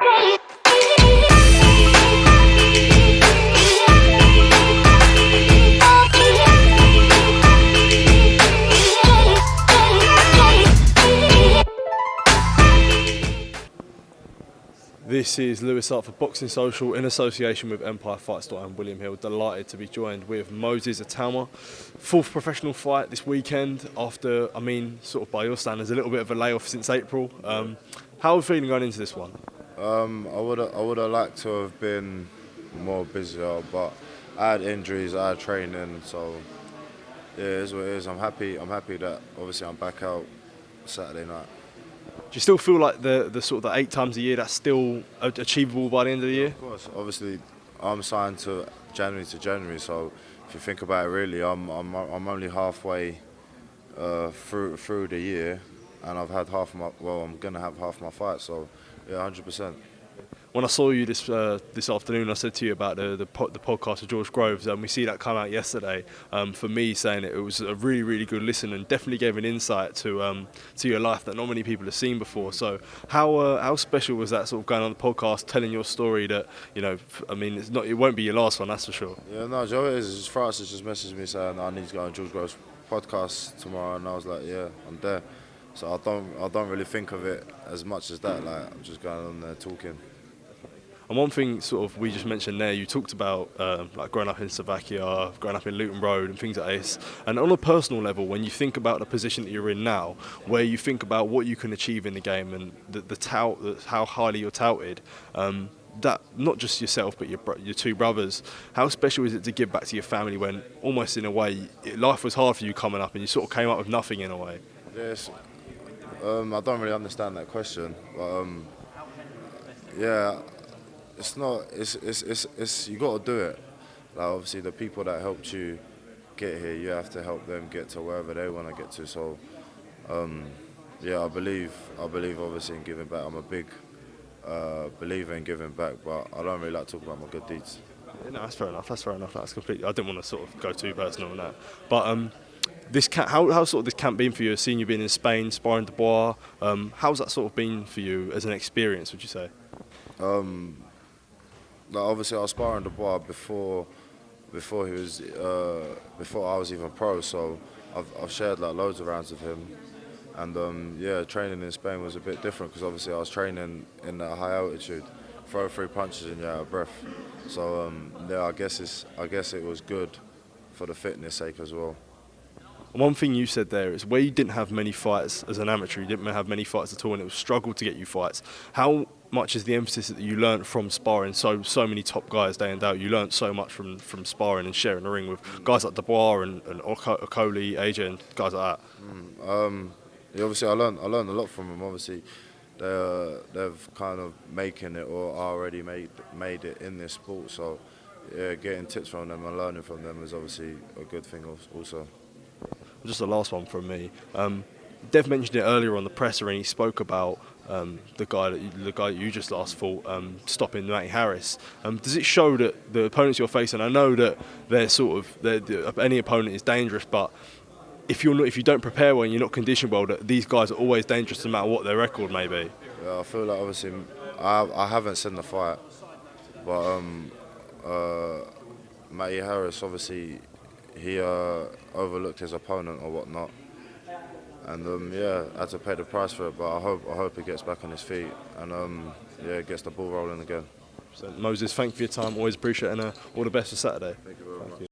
This is Lewis Hart for Boxing Social in association with Empire Fight and William Hill. Delighted to be joined with Moses Itauma. Fourth professional fight this weekend after, sort of by your standards, a little bit of a layoff since April. How are you feeling going into this one? I would have liked to have been more busier, but I had injuries, I had training, so yeah, it is what it is. I'm happy that obviously I'm back out Saturday night. Do you still feel like the sort of the 8 times a year that's still achievable by the end of the year? Of course, obviously I'm signed to January, so if you think about it, really, I'm only halfway through the year, and I've had I'm gonna have half my fight, so yeah, 100%. When I saw you this afternoon, I said to you about the podcast with George Groves, and we see that come out yesterday. For me, saying it was a really, really good listen, and definitely gave an insight to your life that not many people have seen before. So how special was that, sort of going on the podcast, telling your story? That it won't be your last one, that's for sure. Yeah, no, Joe, it is. Francis just messaged me saying I need to go on George Groves' podcast tomorrow, and I was like, yeah, I'm there. So I don't really think of it as much as that. Like, I'm just going on there talking. And one thing sort of we just mentioned there, you talked about like growing up in Slovakia, growing up in Luton Road and things like this. And on a personal level, when you think about the position that you're in now, where you think about what you can achieve in the game and how highly you're touted, that not just yourself but your 2 brothers, how special is it to give back to your family when almost in a way life was hard for you coming up and you sort of came up with nothing in a way? Yes, I don't really understand that question, but yeah. It's not. It's you got to do it. Like, obviously, the people that helped you get here, you have to help them get to wherever they want to get to. So, yeah, I believe obviously in giving back. I'm a big believer in giving back, but I don't really like talking about my good deeds. No, that's fair enough. That's completely. I didn't want to sort of go too personal on that, but how sort of this camp been for you? Seeing you been in Spain, Sparring Dubois. How's that sort of been for you as an experience? Would you say? Like, obviously, I was sparring Dubois before he was before I was even pro. So I've shared like loads of rounds with him, and yeah, training in Spain was a bit different because obviously I was training in a high altitude, throw 3 punches and you're out of breath. So yeah, I guess it was good for the fitness sake as well. One thing you said there is where you didn't have many fights as an amateur, you didn't have many fights at all, and it was struggle to get you fights. How much is the emphasis that you learnt from sparring so many top guys day in day out? You learnt so much from sparring and sharing the ring with guys like Dubois and Okoli, AJ, and guys like that. Yeah, obviously I learned a lot from them. Obviously, they've kind of making it or already made it in this sport. So yeah, getting tips from them and learning from them is obviously a good thing also. Just the last one from me. Dev mentioned it earlier on the presser, and he spoke about the guy that you just last fought stopping Matty Harris. Does it show that the opponents you're facing? I know that any opponent is dangerous, but if you don't prepare well and you're not conditioned well, that these guys are always dangerous no matter what their record may be. Yeah, I feel like obviously I haven't seen the fight, but Matty Harris obviously he overlooked his opponent or whatnot, and yeah, had to pay the price for it. But I hope he gets back on his feet and yeah, gets the ball rolling again. So, Moses, thank you for your time. Always appreciate it, and all the best for Saturday. Thank you very much.